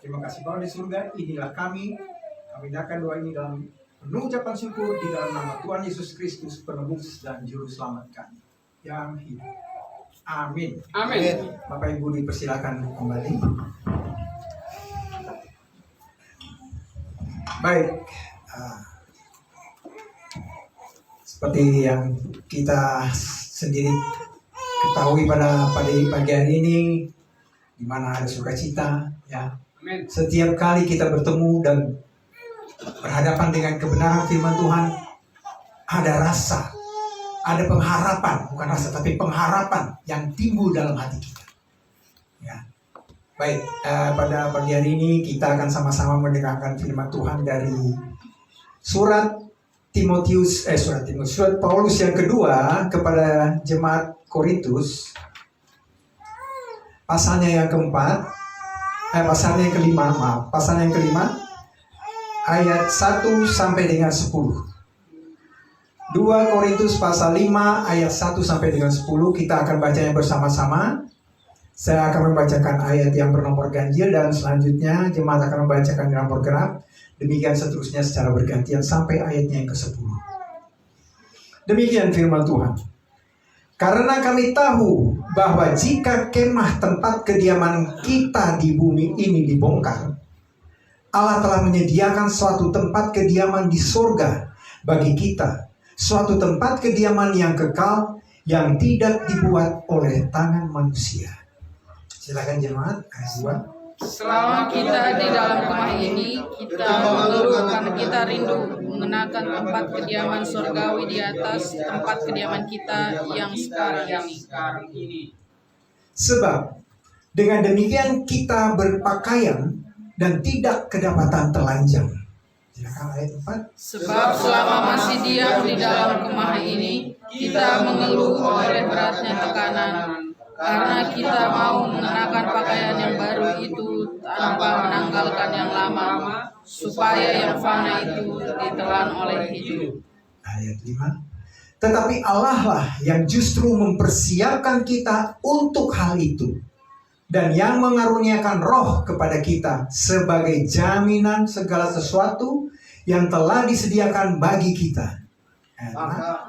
Terima kasih Bapa di surga, inilah kami akan doa ini dalam penuh ucapan syukur di dalam nama Tuhan Yesus Kristus, penebus dan juru selamat kami yang hidup. Amin. Amin. Bapak Ibu dipersilakan kembali. Baik, seperti yang kita sendiri ketahui pada pagi hari ini, di mana ada sukacita, ya. Amin. Setiap kali kita bertemu dan berhadapan dengan kebenaran firman Tuhan, ada rasa, ada pengharapan, bukan rasa tapi pengharapan yang timbul dalam hati kita. Ya. Baik, pada pagi hari ini kita akan sama-sama mendengarkan firman Tuhan dari surat Paulus yang kedua kepada jemaat Korintus, pasalnya yang kelima, ayat 1 sampai dengan 10. 2 Korintus pasal 5 ayat 1 sampai dengan 10 kita akan bacanya bersama-sama. Saya akan membacakan ayat yang bernomor ganjil dan selanjutnya jemaat akan membacakan yang nomor genap. Demikian seterusnya secara bergantian sampai ayatnya yang ke-10. Demikian firman Tuhan. Karena kami tahu bahwa jika kemah tempat kediaman kita di bumi ini dibongkar, Allah telah menyediakan suatu tempat kediaman di surga bagi kita, suatu tempat kediaman yang kekal yang tidak dibuat oleh tangan manusia. Silakan jemaat, ayat 2. Selama kita di dalam kemah ini, kita mengeluh karena kita rindu mengenakan tempat kediaman surgawi di atas tempat kediaman kita yang sekarang ini. Sebab dengan demikian kita berpakaian dan tidak kedapatan telanjang. Silakan ayat 4. Sebab selama masih diam di dalam kemah ini, kita mengeluh oleh beratnya tekanan, karena kita mau mengenakan pakaian yang baru itu tanpa menanggalkan yang lama, supaya yang fana itu ditelan oleh hidup. Ayat 5. Tetapi Allah lah yang justru mempersiapkan kita untuk hal itu, dan yang mengaruniakan roh kepada kita sebagai jaminan segala sesuatu yang telah disediakan bagi kita.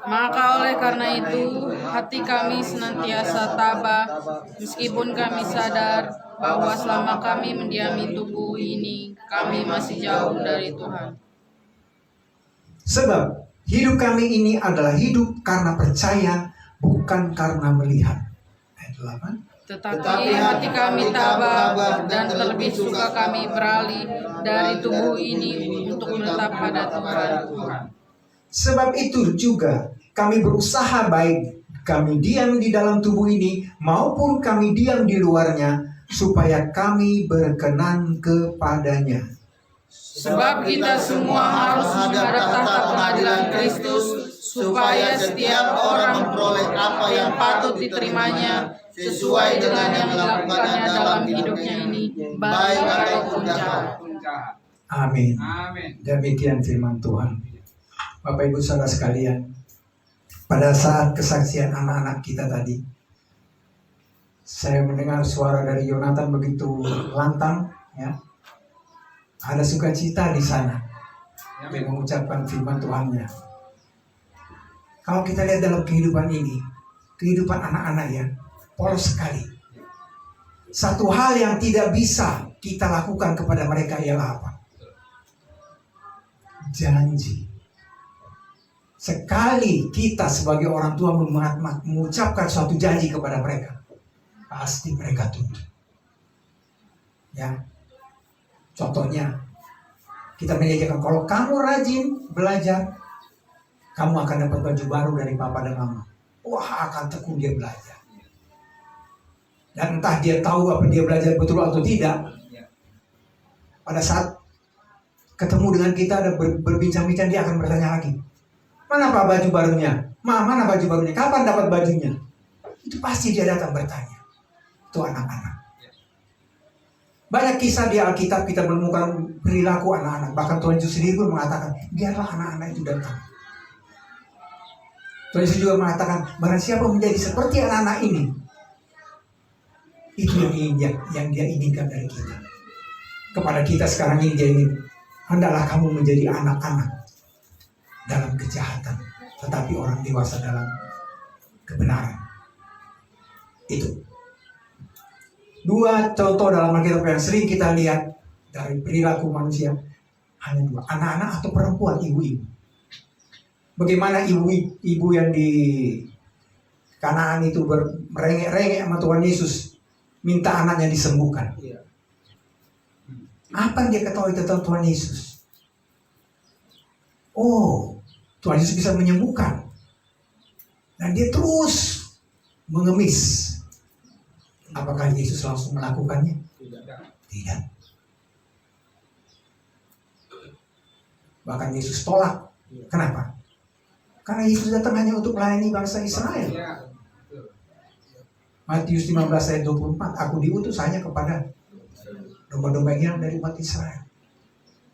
Maka oleh karena itu, hati kami senantiasa tabah, meskipun kami sadar bahwa selama kami mendiami tubuh ini, kami masih jauh dari Tuhan. Sebab hidup kami ini adalah hidup karena percaya, bukan karena melihat. Ayat 8. Tetapi hati kami tabah dan terlebih suka kami beralih dari tubuh ini untuk menetap pada Tuhan. Sebab itu juga kami berusaha baik kami diam di dalam tubuh ini maupun kami diam di luarnya, supaya kami berkenan kepadanya. Sebab kita semua harus menghadap tahta pengadilan Kristus, supaya setiap orang memperoleh apa yang patut diterimanya sesuai dengan yang dilakukannya dalam hidupnya ini, baik ataupun jahat. Amin. Amin. Demikian firman Tuhan. Bapak Ibu Saudara sekalian, pada saat kesaksian anak-anak kita tadi, saya mendengar suara dari Yonatan begitu lantang, ya. Ada sukacita di sana. Dia mengucapkan firman Tuhannya. Kalau kita lihat dalam kehidupan ini, kehidupan anak-anak ya, polos sekali. Satu hal yang tidak bisa kita lakukan kepada mereka ialah apa? Janji. Sekali kita sebagai orang tua mengucapkan suatu janji kepada mereka, pasti mereka tunduk. Ya, contohnya kita menyajikan, kalau kamu rajin belajar, kamu akan dapat baju baru dari papa dan mama. Wah, akan tekun dia belajar. Dan entah dia tahu apa dia belajar betul atau tidak. Pada saat ketemu dengan kita dan berbincang-bincang, dia akan bertanya lagi, mana pak baju barunya? Mana baju barunya? Kapan dapat bajunya? Itu pasti dia datang bertanya. Itu anak-anak. Banyak kisah di Alkitab kita menemukan perilaku anak-anak. Bahkan Tuhan Yesus sendiri pun mengatakan, biarlah anak-anak itu datang. Tuhan Yesus juga mengatakan, barang siapa menjadi seperti anak-anak ini, itu yang dia inginkan dari kita. kepada kita sekarang ini, dia ingin, hendaklah kamu menjadi anak-anak dalam kejahatan, tetapi orang dewasa dalam kebenaran. Itu dua contoh dalam Alkitab yang sering kita lihat dari perilaku manusia. Hanya dua, anak-anak atau perempuan, ibu-ibu. Bagaimana ibu yang di Kanaan itu merengek-rengek sama Tuhan Yesus, minta anaknya disembuhkan. Apa yang dia ketahui tentang Tuhan Yesus? Oh, Tuhan Yesus bisa menyembuhkan. Dan dia terus mengemis. Apakah Yesus langsung melakukannya? Tidak. Bahkan Yesus tolak. Kenapa? Karena Yesus datang hanya untuk melayani bangsa Israel. Matius 15 ayat 24, aku diutus hanya kepada domba-domba yang hilang dari umat Israel.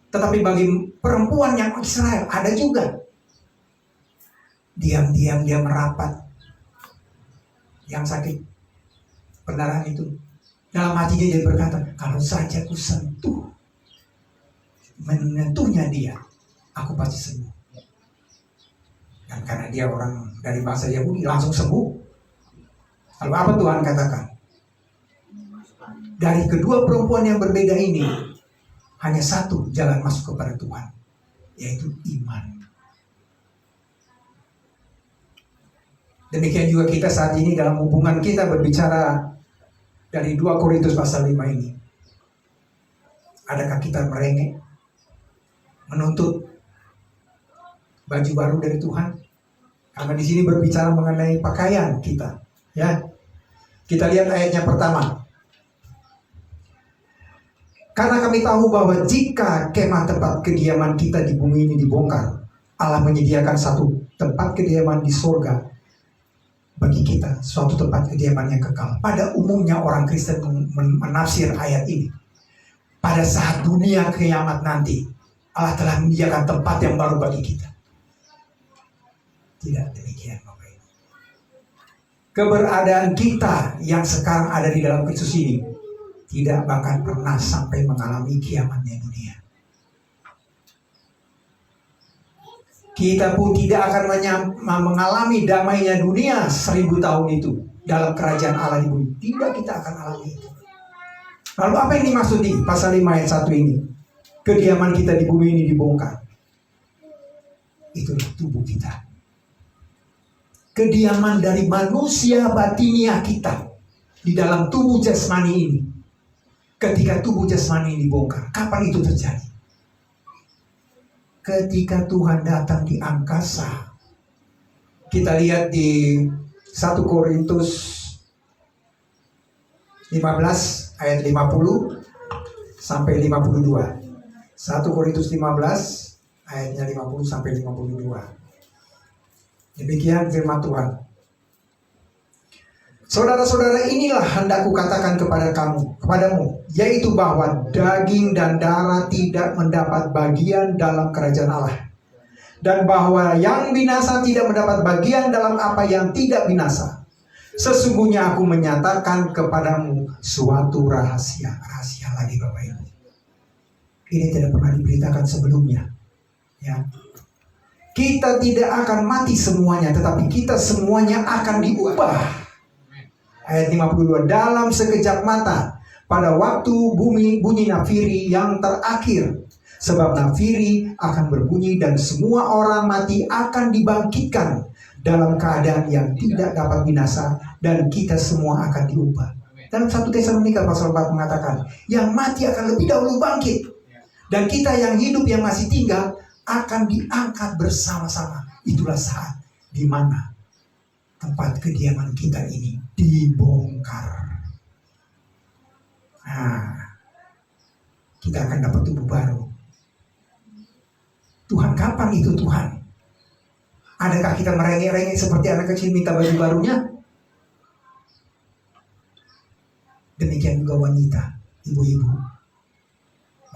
Tetapi bagi perempuan yang Israel ada juga. Diam-diam dia merapat. Yang sakit pendarahan itu. Dalam hatinya dia berkata, kalau saja ku sentuh, menyentuhnya dia, aku pasti sembuh. Dan karena dia orang dari bangsa Yahudi, langsung sembuh. Lalu apa Tuhan katakan? Dari kedua perempuan yang berbeda ini, hanya satu jalan masuk kepada Tuhan, yaitu iman. Demikian juga kita saat ini dalam hubungan kita berbicara dari 2 Korintus pasal 5 ini. Adakah kita merengek, menuntut baju baru dari Tuhan? Karena di sini berbicara mengenai pakaian kita. Ya, kita lihat ayatnya pertama. Karena kami tahu bahwa jika kemah tempat kediaman kita di bumi ini dibongkar, Allah menyediakan satu tempat kediaman di surga bagi kita, suatu tempat kediaman yang kekal. Pada umumnya orang Kristen menafsir ayat ini, pada saat dunia kiamat nanti, Allah telah menyediakan tempat yang baru bagi kita. Tidak demikian, Bapak Ibu. Keberadaan kita yang sekarang ada di dalam Kristus ini tidak bahkan pernah sampai mengalami kiamatnya dunia. Kita pun tidak akan mengalami damainya dunia 1000 tahun itu dalam kerajaan Allah di bumi. Tidak, kita akan alami itu. Lalu apa yang dimaksud di pasal 5 ayat 1 ini? Kediaman kita di bumi ini dibongkar. Itulah tubuh kita. Kediaman dari manusia batinia kita di dalam tubuh jasmani ini. Ketika tubuh jasmani ini dibongkar, kapan itu terjadi? Ketika Tuhan datang di angkasa. Kita lihat di 1 Korintus 15 ayat 50 sampai 52. 1 Korintus 15 ayatnya 50 sampai 52. Demikian firman Tuhan. Saudara-saudara, inilah hendakku katakan kepadamu, yaitu bahwa daging dan darah tidak mendapat bagian dalam kerajaan Allah, dan bahwa yang binasa tidak mendapat bagian dalam apa yang tidak binasa. Sesungguhnya aku menyatakan kepadamu suatu rahasia. Rahasia lagi, Bapak Ibu. Ini tidak pernah diberitakan sebelumnya. Ya. Kita tidak akan mati semuanya, tetapi kita semuanya akan diubah. Ayat 52, dalam sekejap mata, pada waktu bumi bunyi nafiri yang terakhir. Sebab nafiri akan berbunyi dan semua orang mati akan dibangkitkan dalam keadaan yang tidak dapat binasa, dan kita semua akan diubah. Dalam 1 Tesalonika pasal 4 mengatakan, yang mati akan lebih dahulu bangkit, dan kita yang hidup yang masih tinggal akan diangkat bersama-sama. Itulah saat di mana tempat kediaman kita ini dibongkar. Nah, kita akan dapat tubuh baru. Tuhan, kapan itu Tuhan? Adakah kita merengek-rengek seperti anak kecil minta baju barunya? Demikian juga wanita, ibu-ibu.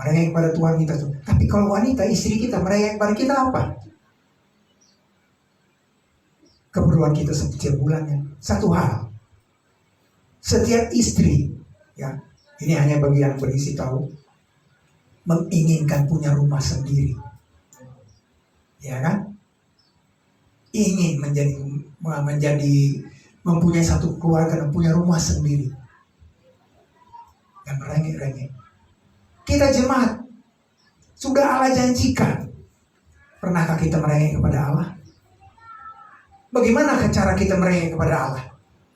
Merengek kepada Tuhan kita. Tapi kalau wanita, istri kita merengek kepada kita apa? Keperluan kita setiap bulannya. Satu hal. Setiap istri, ya, ini hanya bagi yang berisi tahu. menginginkan punya rumah sendiri. Ya kan? Ingin mempunyai satu keluarga dan punya rumah sendiri. Dan merengek-rengek. Kita jemaat sudah Allah janjikan. Pernahkah kita merengek kepada Allah? Bagaimana cara kita merengek kepada Allah?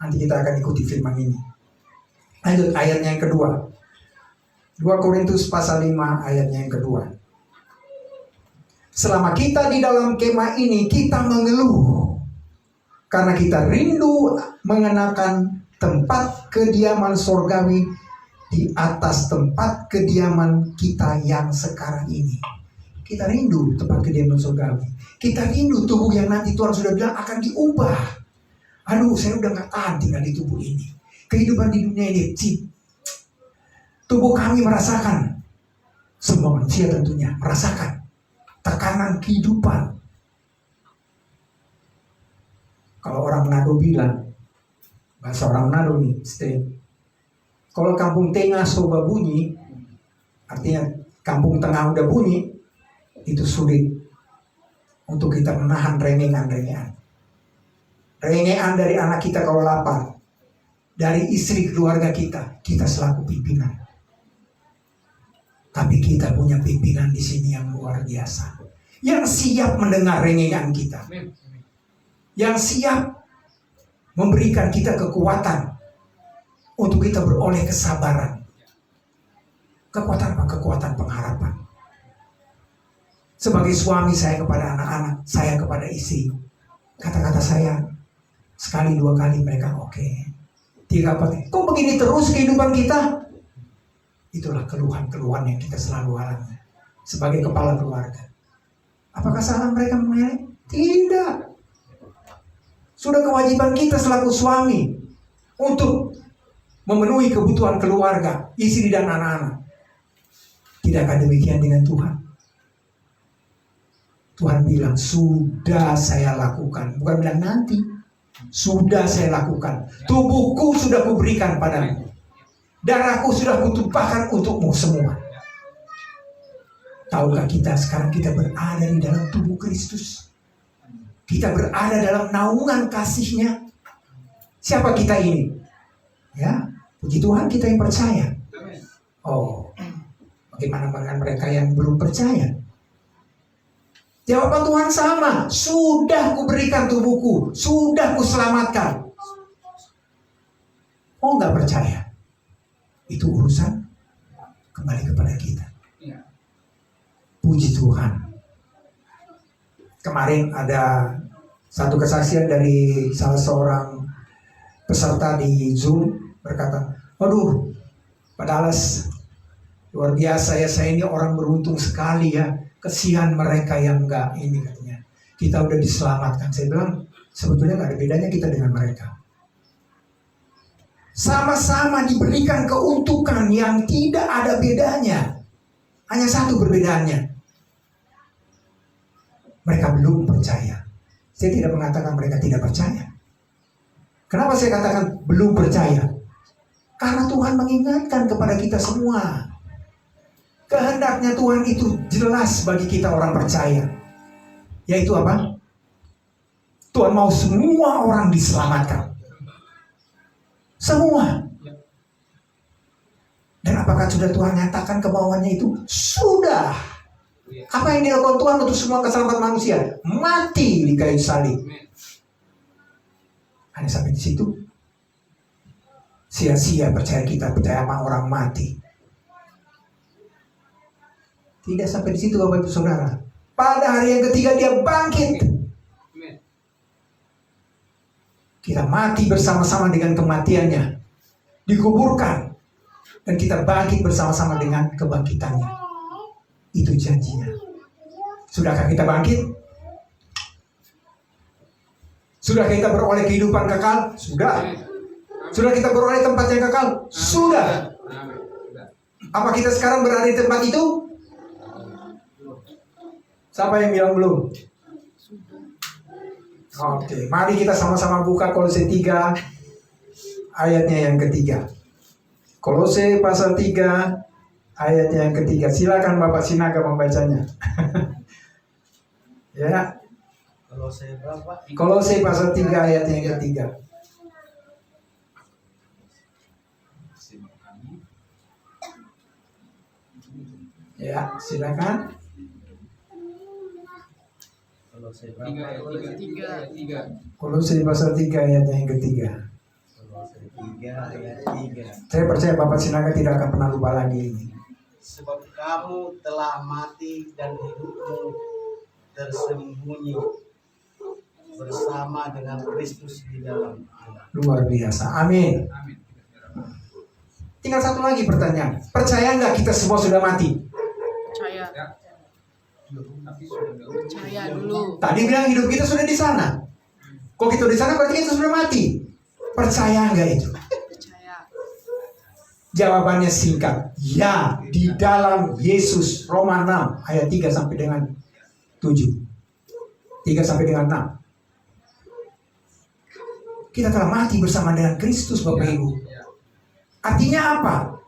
Nanti kita akan ikuti firman ini. Lanjut ayatnya yang kedua. 2 Korintus pasal 5 ayatnya yang kedua. Selama kita di dalam kemah ini, kita mengeluh karena kita rindu mengenakan tempat kediaman surgawi di atas tempat kediaman kita yang sekarang ini. Kita rindu tempat kediaman surgawi. Kita rindu tubuh yang nanti Tuhan sudah bilang akan diubah. Aduh, saya udah gak tahan tinggal di tubuh ini. Kehidupan di dunia ini, tubuh kami merasakan, semua manusia tentunya merasakan tekanan kehidupan. Kalau orang Manado bilang, bahasa orang Manado nih, kalau kampung tengah soba bunyi, artinya kampung tengah udah bunyi, itu sulit untuk kita menahan rengengan-rengengan. Rengengan dari anak kita kalau lapar, dari istri keluarga kita selaku pimpinan. Tapi kita punya pimpinan di sini yang luar biasa, yang siap mendengar rengengan kita, yang siap memberikan kita kekuatan untuk kita beroleh kesabaran. Kekuatan apa? Kekuatan pengharapan. Sebagai suami saya kepada anak-anak, saya kepada istri, kata-kata saya sekali dua kali mereka oke. 3 kali, kok begini terus kehidupan kita? Itulah keluhan-keluhan yang kita selalu alami sebagai kepala keluarga. Apakah salah mereka mengelak? Tidak. Sudah kewajiban kita selaku suami untuk memenuhi kebutuhan keluarga, istri dan anak-anak. Tidakkah demikian dengan Tuhan? Tuhan bilang, sudah saya lakukan. Bukan bilang nanti. Sudah saya lakukan. Tubuhku sudah kuberikan padamu. Darahku sudah kutumpahkan untukmu semua. Tahukah kita sekarang kita berada di dalam tubuh Kristus? Kita berada dalam naungan kasih-Nya. Siapa kita ini? Ya, puji Tuhan kita yang percaya. Oh, bagaimana dengan mereka yang belum percaya? Jawaban Tuhan sama. Sudah kuberikan tubuhku. Sudah kuselamatkan. Oh, nggak percaya? Itu urusan kembali kepada kita. Puji Tuhan. Kemarin ada satu kesaksian dari salah seorang peserta di Zoom berkata, waduh, Pak Dallas, luar biasa ya, saya ini orang beruntung sekali ya. Kesian mereka yang enggak ini katanya. Kita udah diselamatkan. Saya bilang, sebetulnya nggak ada bedanya kita dengan mereka. Sama-sama diberikan keuntungan yang tidak ada bedanya. Hanya satu perbedaannya. Mereka belum percaya. Saya tidak mengatakan mereka tidak percaya. Kenapa saya katakan belum percaya? Karena Tuhan mengingatkan kepada kita semua. Kehendaknya Tuhan itu jelas bagi kita orang percaya. Yaitu apa? Tuhan mau semua orang diselamatkan. Semua. Dan apakah sudah Tuhan nyatakan kemauannya itu? Sudah. Apa yang dilakukan Tuhan untuk semua keselamatan manusia? Mati di kayu salib. Hanya sampai di situ. Sia-sia percaya kita, percaya sama orang mati. Tidak sampai di situ Bapak Ibu Saudara. Pada hari yang ketiga dia bangkit. Kita mati bersama-sama dengan kematiannya, dikuburkan, dan kita bangkit bersama-sama dengan kebangkitannya. Itu janjinya. Sudahkah kita bangkit? Sudah kita beroleh kehidupan kekal? Sudah. Sudah kita beroleh tempat yang kekal? Sudah. Apa kita sekarang berada di tempat itu? Siapa yang bilang belum? Oke, mari kita sama-sama buka Kolose 3 ayatnya yang ketiga. Kolose pasal 3 ayat yang ketiga. Silakan Bapak Sinaga membacanya. Ya. Kolose pasal 3 ayat yang ketiga. Ya, silakan. Kolose pasal 3 ayat yang ketiga. Saya percaya Bapak Sinaga tidak akan pernah lupa lagi ini. Sebab kamu telah mati dan hidupmu tersembunyi bersama dengan Kristus di dalam Allah. Luar biasa. Amin. Tinggal satu lagi pertanyaan. Percaya nggak kita semua sudah mati? Percaya. Percaya dulu. Tadi bilang hidup kita sudah di sana. Kok kita di sana berarti kita sudah mati? Percaya nggak itu? Percaya. Jawabannya singkat. Ya, di dalam Yesus. Roma 6 ayat 3 sampai dengan 7. 3 sampai dengan 6. Kita telah mati bersama dengan Kristus, Bapak Ibu. Artinya apa?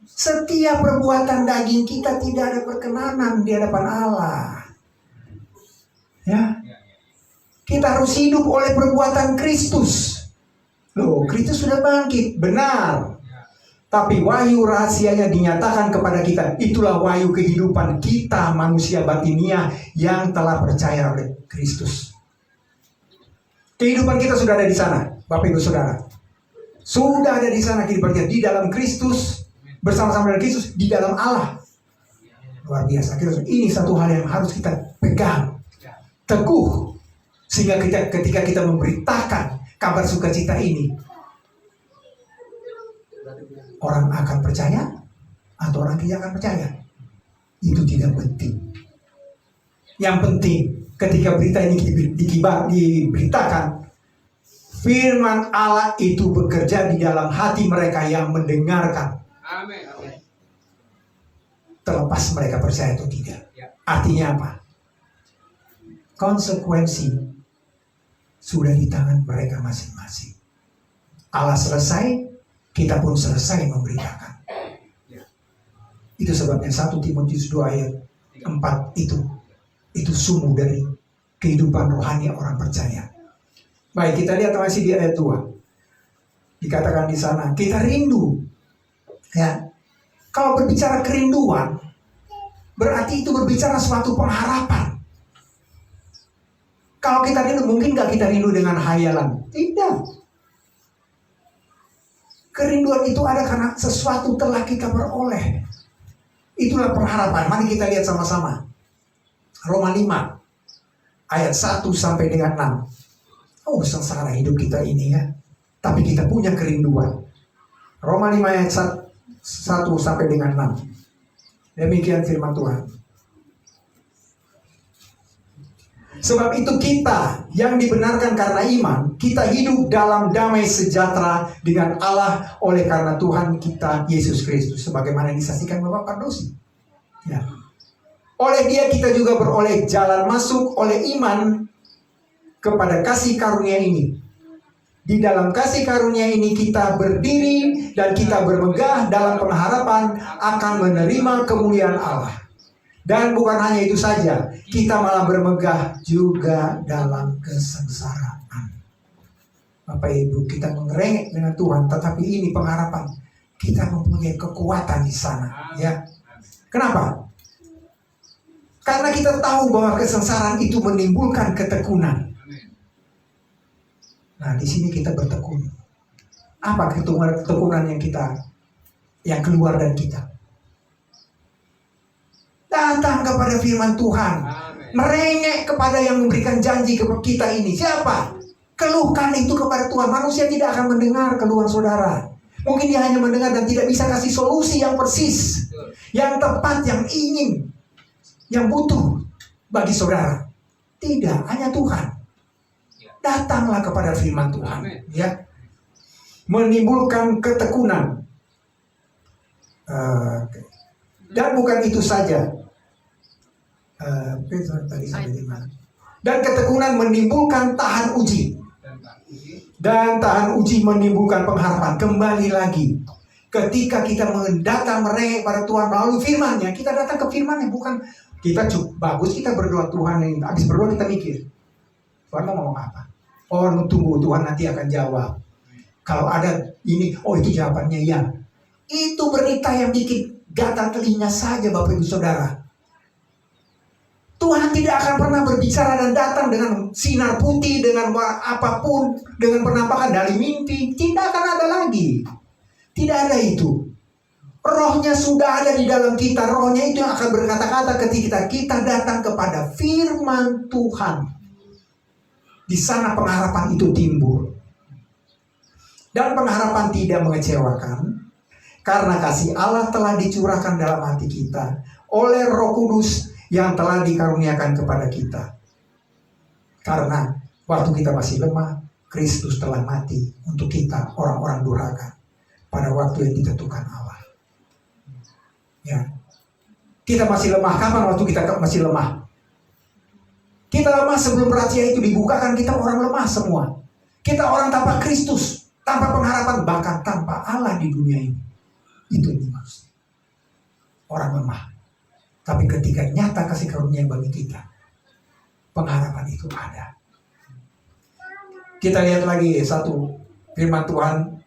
Setiap perbuatan daging kita tidak ada perkenanan di hadapan Allah. Ya. Kita harus hidup oleh perbuatan Kristus. Loh, Kristus sudah bangkit, benar. Tapi wahyu rahasianya dinyatakan kepada kita. Itulah wahyu kehidupan kita, manusia batinia yang telah percaya oleh Kristus. Kehidupan kita sudah ada di sana, Bapak Ibu Saudara. Sudah ada di sana kehidupan kita, di dalam Kristus, bersama-sama dengan Kristus, di dalam Allah. Luar biasa. Ini satu hal yang harus kita pegang teguh, sehingga ketika kita memberitakan kabar sukacita ini, orang akan percaya atau orang tidak akan percaya. Itu tidak penting. Yang penting ketika berita ini diberitakan, firman Allah itu bekerja di dalam hati mereka yang mendengarkan. Amin. Terlepas mereka percaya atau tidak. Artinya apa? Konsekuensi sudah di tangan mereka masing-masing. Allah selesai, kita pun selesai memberitakan. Itu sebabnya 1 Timotius 2 ayat 4 itu sumber dari kehidupan rohani orang percaya. Baik, kita lihat masih di ayat 2. Dikatakan di sana, kita rindu. Ya. Kalau berbicara kerinduan, berarti itu berbicara suatu pengharapan. Kalau kita rindu, mungkin gak kita rindu dengan hayalan? Tidak. Kerinduan itu ada karena sesuatu telah kita peroleh. Itulah pengharapan. Mari kita lihat sama-sama. Roma 5 ayat 1 sampai dengan 6. Oh, sengsara hidup kita ini ya. Tapi kita punya kerinduan. Roma 5 ayat 1 sampai dengan 6. Demikian firman Tuhan. Sebab itu kita yang dibenarkan karena iman, kita hidup dalam damai sejahtera dengan Allah oleh karena Tuhan kita Yesus Kristus. Sebagaimana disaksikan Bapak Pardosi. Ya. Oleh Dia kita juga beroleh jalan masuk oleh iman kepada kasih karunia ini. Di dalam kasih karunia ini kita berdiri dan kita bermegah dalam pengharapan akan menerima kemuliaan Allah. Dan bukan hanya itu saja, kita malah bermegah juga dalam kesengsaraan. Bapak Ibu, kita mengerengek dengan Tuhan, tetapi ini pengharapan. Kita mempunyai kekuatan di sana. Ya. Kenapa? Karena kita tahu bahwa kesengsaraan itu menimbulkan ketekunan. Nah, di sini kita bertekun. Apa ketekunan yang keluar dari kita? Datang kepada firman Tuhan. Merengek kepada yang memberikan janji kepada kita ini. Siapa? Keluhkan itu kepada Tuhan. Manusia tidak akan mendengar keluhan saudara. Mungkin dia hanya mendengar dan tidak bisa kasih solusi yang persis, yang tepat, yang ingin, yang butuh bagi saudara. Tidak, hanya Tuhan. Datanglah kepada firman Tuhan. Ya. Menimbulkan ketekunan. Dan bukan itu saja. Tadi sampai di mana? Dan ketekunan menimbulkan tahan uji. Dan tahan uji menimbulkan pengharapan. Kembali lagi. Ketika kita mendatang mereka pada Tuhan melalui firman-Nya, kita datang ke firman-Nya, bukan kita bagus kita berdoa Tuhan, yang habis berdoa kita mikir Tuhan mau ngomong apa. Oh, tunggu Tuhan nanti akan jawab. Kalau ada ini, oh itu jawabannya ya. Itu berita yang bikin gatal telinga saja Bapak Ibu Saudara. Tuhan tidak akan pernah berbicara dan datang dengan sinar putih, dengan apapun, dengan penampakan dari mimpi. Tidak akan ada lagi. Tidak ada itu. Rohnya sudah ada di dalam kita. Rohnya itu yang akan berkata-kata ketika kita datang kepada firman Tuhan. Di sana pengharapan itu timbul. Dan pengharapan tidak mengecewakan. Karena kasih Allah telah dicurahkan dalam hati kita oleh Roh Kudus yang telah dikaruniakan kepada kita. Karena waktu kita masih lemah, Kristus telah mati untuk kita orang-orang durhaka pada waktu yang ditentukan Allah. Ya. Kita masih lemah. Kapan waktu kita masih lemah? Kita lemah sebelum rahasia itu dibukakan. Kita orang lemah semua. Kita orang tanpa Kristus, tanpa pengharapan, bahkan tanpa Allah di dunia ini. Itu yang dimaksud. Orang lemah. Tapi ketika nyata kasih karunia bagi kita, pengharapan itu ada. Kita lihat lagi satu firman Tuhan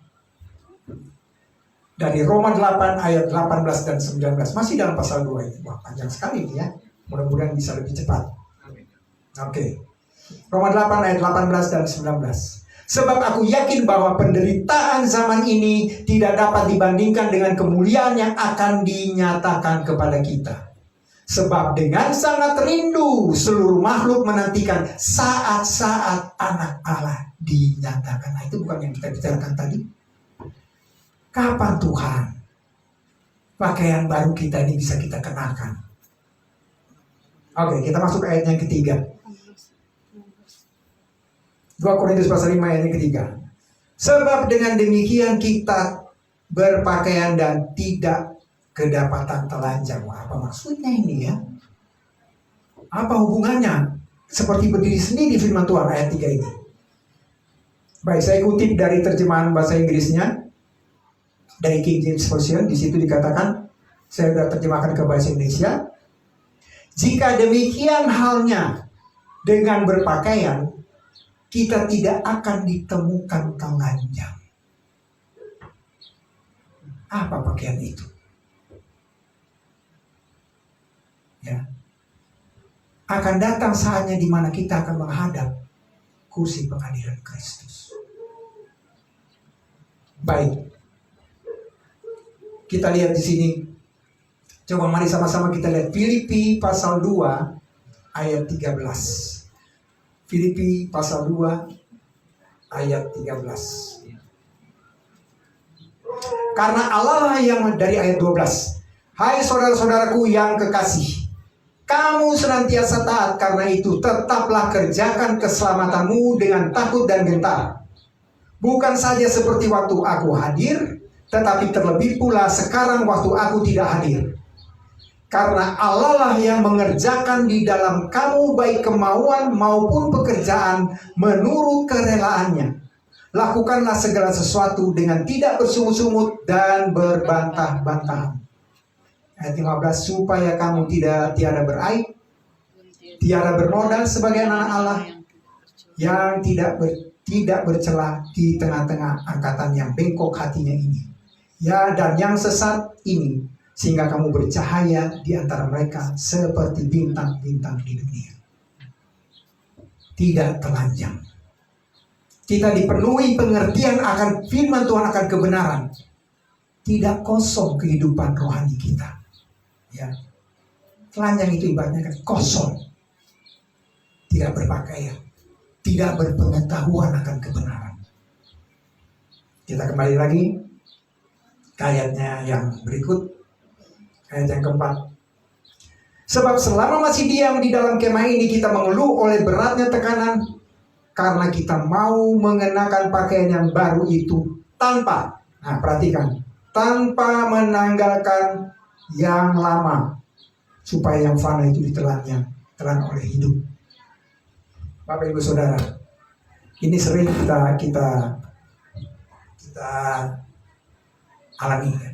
dari Roma 8 ayat 18 dan 19. Masih dalam pasal 2 ini. Wah, panjang sekali ini ya. Mudah-mudahan bisa lebih cepat. Oke. Roma 8 ayat 18 dan 19. Sebab aku yakin bahwa penderitaan zaman ini tidak dapat dibandingkan dengan kemuliaan yang akan dinyatakan kepada kita. Sebab dengan sangat rindu seluruh makhluk menantikan saat-saat anak Allah dinyatakan. Nah, itu bukan yang kita bicarakan tadi. Kapan Tuhan pakaian baru kita ini bisa kita kenakan? Oke, kita masuk ayat yang ketiga. 2 Korintus pasal 5 ayat yang ketiga. Sebab dengan demikian kita berpakaian dan tidak kedapatan telanjang. Wah, apa maksudnya ini ya? Apa hubungannya? Seperti berdiri sendiri firman Tuhan ayat 3 ini. Baik, saya kutip dari terjemahan bahasa Inggrisnya. Dari King James Version. Di situ dikatakan, saya sudah terjemahkan ke bahasa Indonesia. Jika demikian halnya dengan berpakaian, kita tidak akan ditemukan telanjang. Apa pakaian itu? Ya. Akan datang saatnya di mana kita akan menghadap kursi pengadilan Kristus. Baik. Kita lihat di sini. Coba mari sama-sama kita lihat Filipi pasal 2 ayat 13. Filipi pasal 2 ayat 13. Karena Allah yang dari ayat 12. Hai saudara-saudaraku yang kekasih, kamu senantiasa taat, karena itu tetaplah kerjakan keselamatanmu dengan takut dan gentar. Bukan saja seperti waktu aku hadir, tetapi terlebih pula sekarang waktu aku tidak hadir. Karena Allah lah yang mengerjakan di dalam kamu baik kemauan maupun pekerjaan menurut kerelaannya. Lakukanlah segala sesuatu dengan tidak bersungut-sungut dan berbantah-bantahan. Ayat 15, supaya kamu tiada beraib, tiada bernoda sebagai anak Allah yang tidak bercela di tengah-tengah angkatan yang bengkok hatinya ini. Ya, dan yang sesat ini, sehingga kamu bercahaya di antara mereka seperti bintang-bintang di dunia. Tidak telanjang. Kita dipenuhi pengertian akan firman Tuhan, akan kebenaran. Tidak kosong kehidupan rohani kita. Ya. Telanjang itu ibaratnya kan kosong. Tidak berpakaian. Tidak berpengetahuan akan kebenaran. Kita kembali lagi ke ayatnya yang berikut. Ayat yang keempat. Sebab selama masih diam di dalam kemah ini, kita mengeluh oleh beratnya tekanan, karena kita mau mengenakan pakaian yang baru itu tanpa, nah perhatikan, tanpa menanggalkan yang lama, supaya yang fana itu ditelan oleh hidup. Bapak Ibu Saudara, ini sering kita alaminya.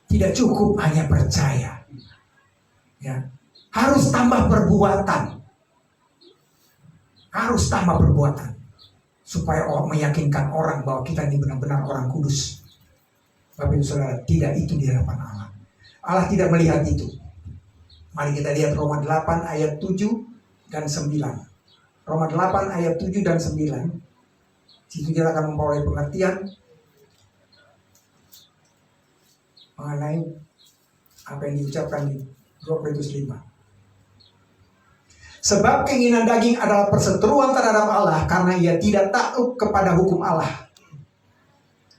Tidak cukup hanya percaya, ya, harus tambah perbuatan, supaya orang meyakinkan orang bahwa kita ini benar-benar orang kudus. Bapak Ibu Saudara, tidak itu di hadapan Allah. Allah tidak melihat itu. Mari kita lihat Roma 8 ayat 7 dan 9. Roma 8 ayat 7 dan 9. Situ kita akan memperoleh pengertian mengenai apa yang diucapkan di 2 Korintus 5. Sebab keinginan daging adalah perseteruan terhadap Allah karena ia tidak takluk kepada hukum Allah.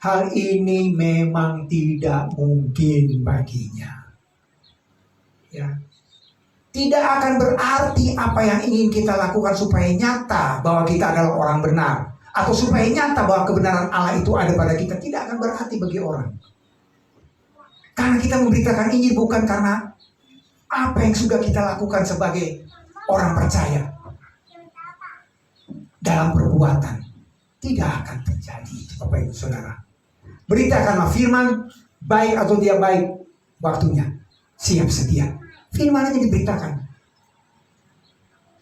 Hal ini memang tidak mungkin baginya. Ya. Tidak akan berarti apa yang ingin kita lakukan supaya nyata bahwa kita adalah orang benar, atau supaya nyata bahwa kebenaran Allah itu ada pada kita, tidak akan berarti bagi orang. Karena kita memberitakan Injil bukan karena apa yang sudah kita lakukan sebagai orang percaya. Dalam perbuatan tidak akan terjadi, Bapak Ibu Saudara. Beritakanlah firman, baik atau tidak baik, waktunya siap sedia. Firman aja diberitakan.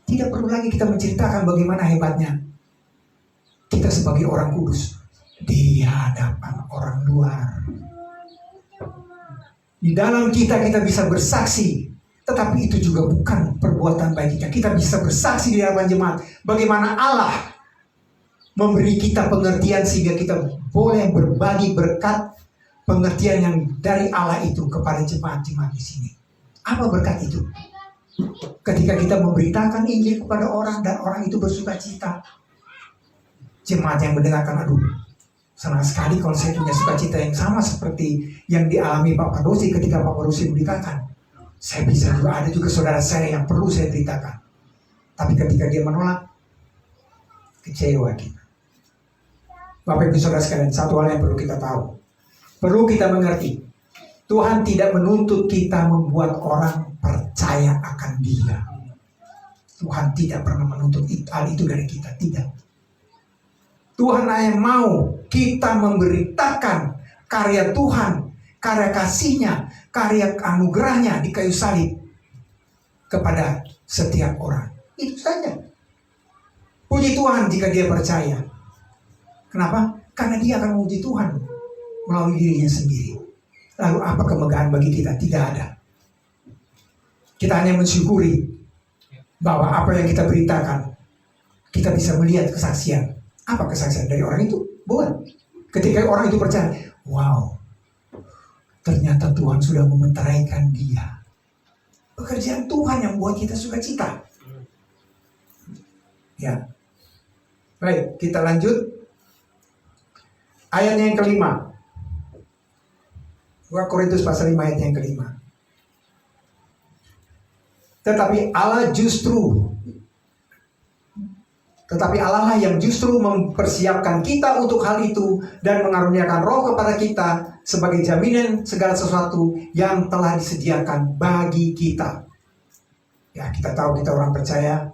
Tidak perlu lagi kita menceritakan bagaimana hebatnya kita sebagai orang kudus di hadapan orang luar. Di dalam kita bisa bersaksi, tetapi itu juga bukan perbuatan baik kita. Kita bisa bersaksi di hadapan jemaat bagaimana Allah memberi kita pengertian sehingga kita boleh berbagi berkat pengertian yang dari Allah itu kepada jemaat-jemaat di sini. Apa berkat itu? Ketika kita memberitakan Injil kepada orang dan orang itu bersuka cita. Jemaat yang mendengarkan, aduh, senang sekali kalau saya punya sukacita yang sama seperti yang dialami Pak Parosi ketika Pak Parosi memberitakan. Saya bisa juga, ada juga saudara saya yang perlu saya beritakan. Tapi ketika dia menolak, kecewa kita. Bapak Ibu Saudara sekalian, satu hal yang perlu kita tahu. Perlu kita mengerti. Tuhan tidak menuntut kita membuat orang percaya akan Dia. Tuhan tidak pernah menuntut hal itu dari kita, tidak. Tuhan hanya mau kita memberitakan karya Tuhan, karya kasih-Nya, karya anugerah-Nya di kayu salib kepada setiap orang. Itu saja. Puji Tuhan jika dia percaya. Kenapa? Karena dia akan memuji Tuhan melalui dirinya sendiri. Lalu apa kemegahan bagi kita? Tidak ada. Kita hanya mensyukuri bahwa apa yang kita beritakan, kita bisa melihat kesaksian. Apa kesaksian dari orang itu? Bukan. Ketika orang itu percaya, wow, ternyata Tuhan sudah mementeraikan dia. Pekerjaan Tuhan yang buat kita sukacita. Ya. Baik, kita lanjut. Ayatnya yang kelima. 2 Korintus pasal 5 ayat yang kelima. Tetapi Allah lah yang justru mempersiapkan kita untuk hal itu dan mengaruniakan Roh kepada kita sebagai jaminan segala sesuatu yang telah disediakan bagi kita. Ya, kita tahu kita orang percaya.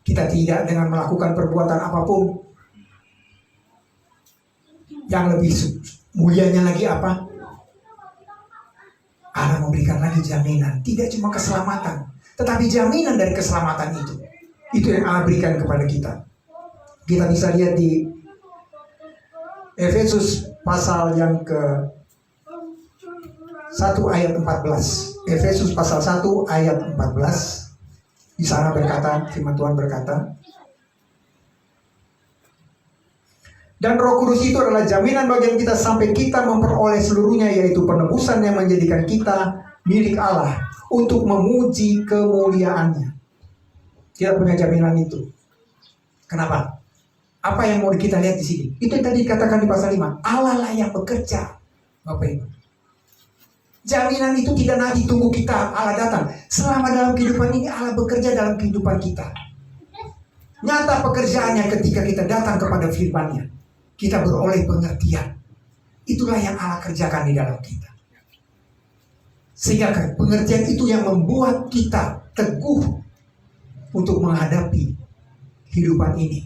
Kita tidak dengan melakukan perbuatan apapun. Yang lebih mulianya lagi apa? Allah memberikan lagi jaminan. Tidak cuma keselamatan, tetapi jaminan dari keselamatan itu. Itu yang Allah berikan kepada kita. Kita bisa lihat di Efesus pasal yang ke 1 ayat 14. Efesus pasal 1 ayat 14. Di sana berkata, firman Tuhan berkata, dan Roh Kudus itu adalah jaminan bagian kita sampai kita memperoleh seluruhnya, yaitu penebusan yang menjadikan kita milik Allah untuk memuji kemuliaan-Nya. Kita punya jaminan itu. Kenapa? Apa yang mau kita lihat di sini? Itu yang tadi dikatakan di pasal 5. Allah lah yang bekerja, Bapak Ibu. Jaminan itu tidak nanti tunggu kita Allah datang. Selama dalam kehidupan ini Allah bekerja dalam kehidupan kita. Nyata pekerjaannya ketika kita datang kepada firman-Nya. Kita beroleh pengertian. Itulah yang Allah kerjakan di dalam kita. Sehingga pengertian itu yang membuat kita teguh untuk menghadapi kehidupan ini.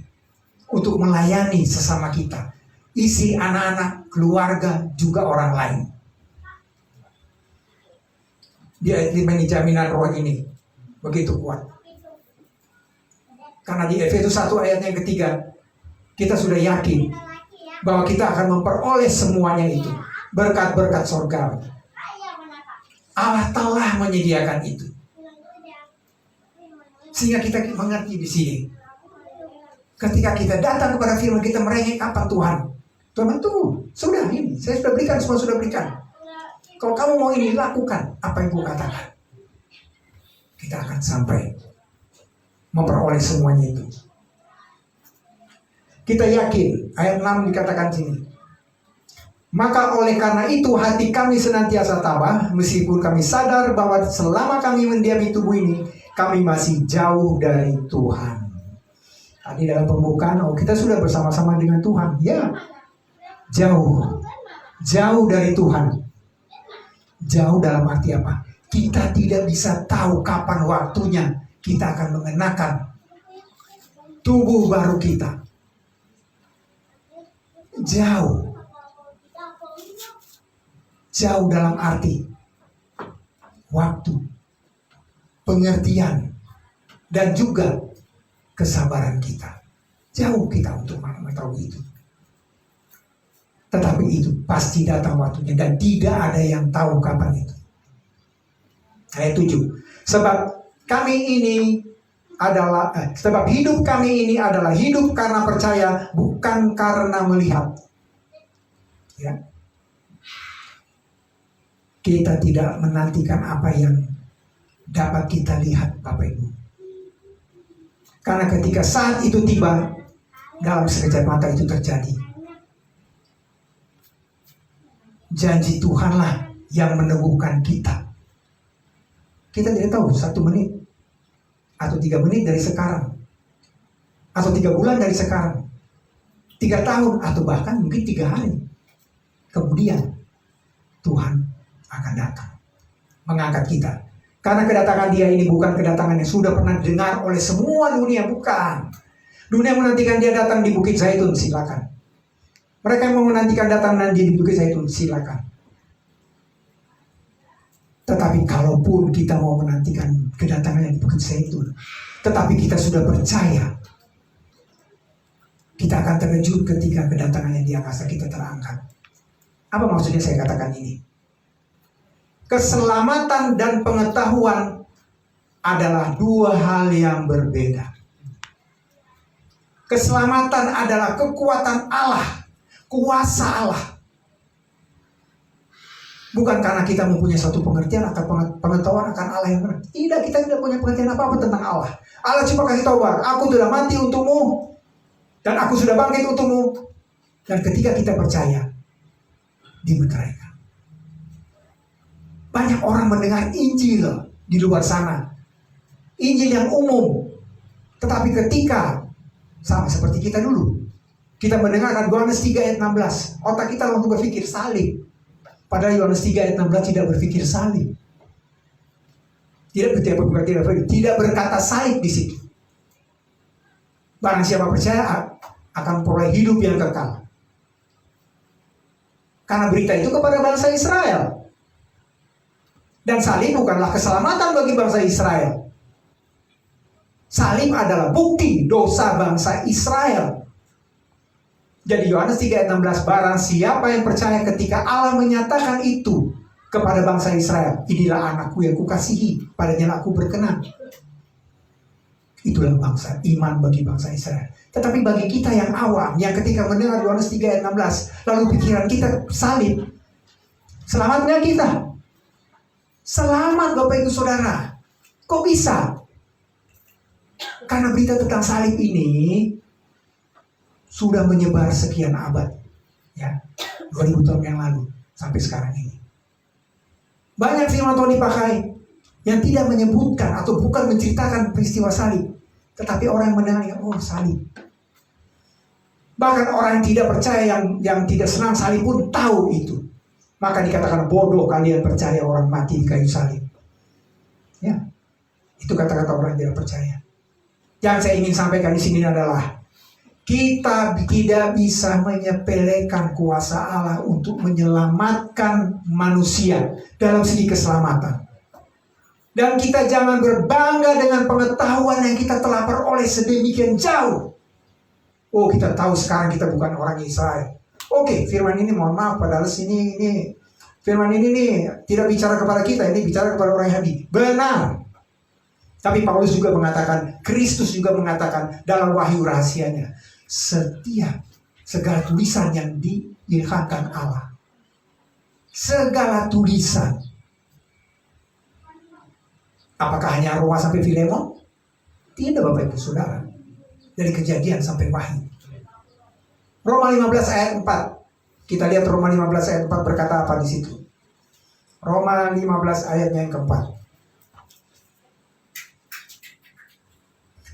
Untuk melayani sesama kita. isi anak-anak, keluarga, juga orang lain. Di ayat 5 ini jaminan roh ini begitu kuat. Karena di Efesus 1 ayat yang ketiga, kita sudah yakin bahwa kita akan memperoleh semuanya itu, berkat-berkat surgawi. Allah telah menyediakan itu. Sehingga kita mengerti di sini. Ketika kita datang kepada firman, kita merengek apa Tuhan? Tuhan itu sudah ini, saya sudah berikan, semua sudah berikan. Kalau kamu mau ini, lakukan apa yang ku katakan. Kita akan sampai memperoleh semuanya itu. Kita yakin, ayat 6 dikatakan sini. Maka oleh karena itu hati kami senantiasa tabah, meskipun kami sadar bahwa selama kami mendiami tubuh ini, kami masih jauh dari Tuhan. Tadi dalam pembukaan, kita sudah bersama-sama dengan Tuhan. Ya, jauh dari Tuhan. Jauh dalam arti apa? Kita tidak bisa tahu kapan waktunya kita akan mengenakan tubuh baru kita. Jauh dalam arti waktu, pengertian, dan juga kesabaran kita. Jauh kita untuk mengetahui itu. Tetapi itu pasti datang waktunya dan tidak ada yang tahu kapan itu. Ayat 7. Sebab hidup kami ini adalah hidup karena percaya, bukan karena melihat. Ya. Kita tidak menantikan apa yang dapat kita lihat, Bapak Ibu. Karena ketika saat itu tiba, dalam sekejap mata itu terjadi. Janji Tuhanlah yang meneguhkan kita. Kita tidak tahu 1 menit atau 3 menit dari sekarang, atau 3 bulan dari sekarang, 3 tahun, atau bahkan mungkin 3 hari kemudian Tuhan akan datang mengangkat kita. Karena kedatangan Dia ini bukan kedatangan yang sudah pernah dengar oleh semua dunia, bukan. Dunia menantikan Dia datang di Bukit Zaitun, silakan. Mereka yang mau menantikan datang nanti di Bukit Zaitun, silakan. Tetapi kalaupun kita mau menantikan kedatangannya di Bukit Zaitun, tetapi kita sudah percaya, kita akan terkejut ketika kedatangannya di angkasa kita terangkat. Apa maksudnya saya katakan ini? Keselamatan dan pengetahuan adalah 2 hal yang berbeda. Keselamatan adalah kekuatan Allah, kuasa Allah. Bukan karena kita mempunyai suatu pengertian atau pengetahuan akan Allah yang benar. Tidak, kita tidak punya pengertian apa-apa tentang Allah. Allah cuma kasih tahu, aku sudah mati untukmu dan aku sudah bangkit untukmu. Dan ketika kita percaya, dimeteraikan. Banyak orang mendengar Injil di luar sana, Injil yang umum. Tetapi ketika sama seperti kita dulu, kita mendengarkan Yohanes 3 ayat 16, otak kita langsung berpikir salib. Padahal Yohanes 3 ayat 16 tidak berpikir salib. Tidak berkata salib di situ. Barang siapa percaya akan memperoleh hidup yang kekal. Karena berita itu kepada bangsa Israel. Dan salib bukanlah keselamatan bagi bangsa Israel. Salib adalah bukti dosa bangsa Israel. Jadi Yohanes 3 ayat 16, barang siapa yang percaya ketika Allah menyatakan itu kepada bangsa Israel, inilah anakku yang kukasihi, padanya aku berkenan. Itulah bangsa iman bagi bangsa Israel. Tetapi bagi kita yang awam, yang ketika mendengar Yohanes 3 ayat 16, lalu pikiran kita salib, selamatnya kita. Selamat Bapak Ibu Saudara. Kok bisa? Karena berita tentang salib ini sudah menyebar sekian abad, ya, 2000 tahun yang lalu sampai sekarang ini. Banyak firman Tuhan dipakai yang tidak menyebutkan atau bukan menceritakan peristiwa salib, tetapi orang yang mendengarnya, oh salib. Bahkan orang yang tidak percaya, yang tidak senang salib pun tahu itu. Maka dikatakan bodoh kalian percaya orang mati di kayu salib. Ya, itu kata-kata orang yang tidak percaya. Yang saya ingin sampaikan di sini adalah Kita tidak bisa menyepelekan kuasa Allah untuk menyelamatkan manusia dalam segi keselamatan. Dan kita jangan berbangga dengan pengetahuan yang kita telah peroleh sedemikian jauh. Oh, kita tahu sekarang kita bukan orang Israel. Oke, firman ini mohon maaf, padahal ini firman ini nih tidak bicara kepada kita, ini bicara kepada orang Yahudi. Benar. Tapi Paulus juga mengatakan, Kristus juga mengatakan dalam wahyu rahasianya, setiap segala tulisan yang diilhamkan Allah, segala tulisan, apakah hanya Roma sampai Filemon? Tidak, Bapak Ibu Saudara. Dari Kejadian sampai Wahyu. Roma 15 ayat 4. Kita lihat Roma 15 ayat 4 berkata apa di situ. Roma 15 ayatnya yang keempat.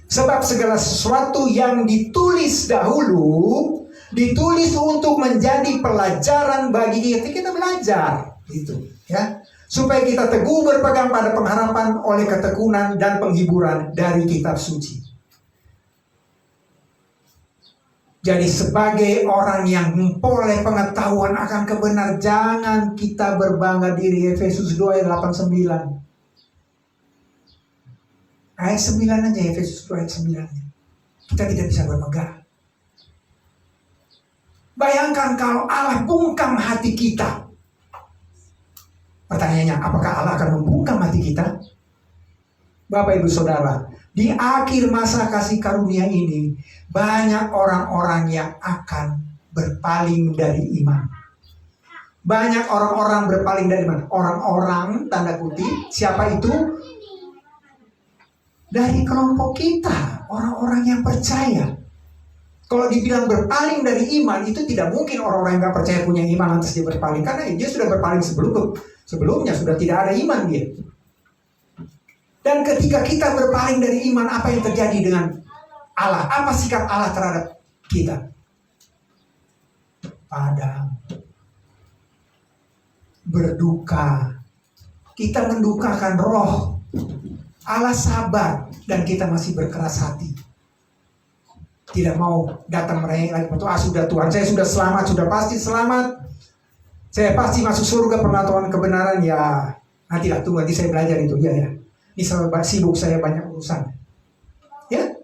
Sebab segala sesuatu yang ditulis dahulu, ditulis untuk menjadi pelajaran bagi kita. Kita belajar, gitu, ya, supaya kita teguh berpegang pada pengharapan oleh ketekunan dan penghiburan dari kitab suci. Jadi sebagai orang yang memperoleh pengetahuan akan kebenaran, jangan kita berbangga diri. Efesus 2 ayat 8-9. Ayat 9 aja, Efesus 2 ayat 9. Kita tidak bisa bermegah. Bayangkan kalau Allah bungkam hati kita. Pertanyaannya, apakah Allah akan membungkam hati kita? Bapak Ibu Saudara, di akhir masa kasih karunia ini, banyak orang-orang yang akan berpaling dari iman. Banyak orang-orang berpaling dari iman. Orang-orang, tanda kutip, siapa itu? Dari kelompok kita, orang-orang yang percaya. Kalau dibilang berpaling dari iman, itu tidak mungkin orang-orang yang gak percaya punya iman lantas dia berpaling. Karena dia sudah berpaling sebelumnya, sudah tidak ada iman dia. Dan ketika kita berpaling dari iman, apa yang terjadi dengan Allah? Apa sikap Allah terhadap kita? Padam. Berduka. Kita mendukakan roh. Allah sabar dan kita masih berkeras hati. Tidak mau datang merengek lagi. Sudah Tuhan, saya sudah selamat, sudah pasti selamat. Saya pasti masuk surga pengetahuan kebenaran. Ya, nantilah, tunggu, nanti saya belajar itu. Ya. Ini selalu sibuk, saya banyak urusan. Ya,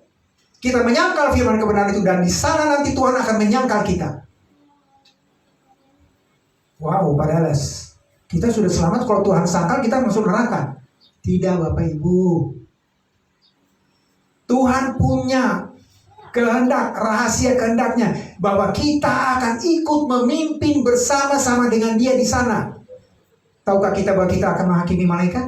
kita menyangkal firman kebenaran itu, dan di sana nanti Tuhan akan menyangkal kita. Wow, padahal kita sudah selamat. Kalau Tuhan sangkal, kita masuk neraka. Tidak, Bapak Ibu. Tuhan punya kehendak, rahasia kehendaknya, bahwa kita akan ikut memimpin bersama-sama dengan Dia di sana. Tahukah kita bahwa kita akan menghakimi malaikat?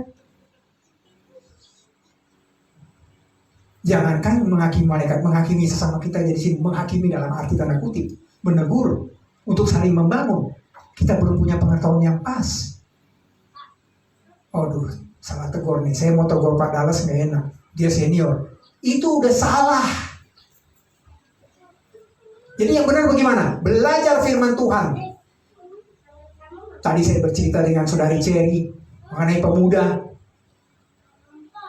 Jangankan menghakimi malaikat, menghakimi sesama kita. Jadi sini menghakimi dalam arti tanda kutip, menegur, untuk saling membangun. Kita belum punya pengetahuan yang pas. Aduh, salah tegur nih. Saya mau tegur Pak Dallas nggak enak. Dia senior. Itu udah salah. Jadi yang benar bagaimana? Belajar firman Tuhan. Tadi saya bercerita dengan saudari Cherry mengenai pemuda.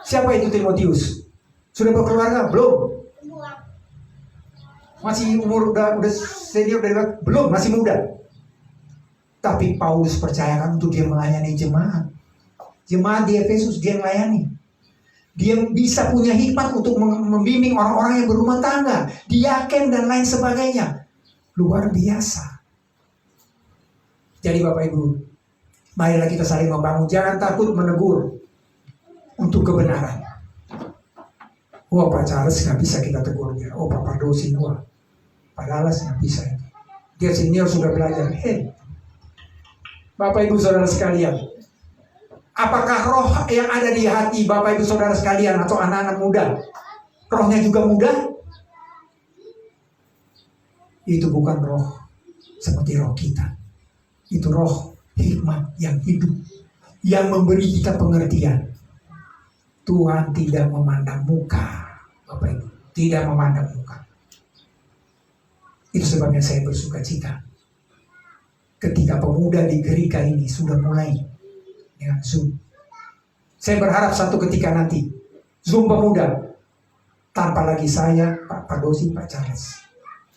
Siapa itu Timotius? Sudah berkeluarga? Belum. Masih umur udah senior dari belum, masih muda. Tapi Paulus percayakan untuk dia melayani jemaat. Jemaat di Efesus dia melayani. Dia bisa punya hikmat untuk membimbing orang-orang yang berumah tangga, diaken dan lain sebagainya. Luar biasa. Jadi Bapak Ibu, marilah kita saling membangun. Jangan takut menegur untuk kebenaran. Wah, Pak Charles nggak bisa kita tegur dia. Oh, Pak Pardosin, wah, Pak Dallas nggak bisa. Dia senior sudah belajar. Bapak Ibu Saudara sekalian, apakah roh yang ada di hati Bapak Ibu Saudara sekalian atau anak-anak muda, rohnya juga muda? Itu bukan roh seperti roh kita. Itu roh hikmat yang hidup, yang memberi kita pengertian. Tuhan tidak memandang muka, Bapak Ibu, tidak memandang muka. Itu sebabnya saya bersuka cita ketika pemuda di Gerika ini sudah mulai dengan Zoom. Saya berharap satu ketika nanti Zoom pemuda tanpa lagi saya, Pak Pardosi, Pak Charles,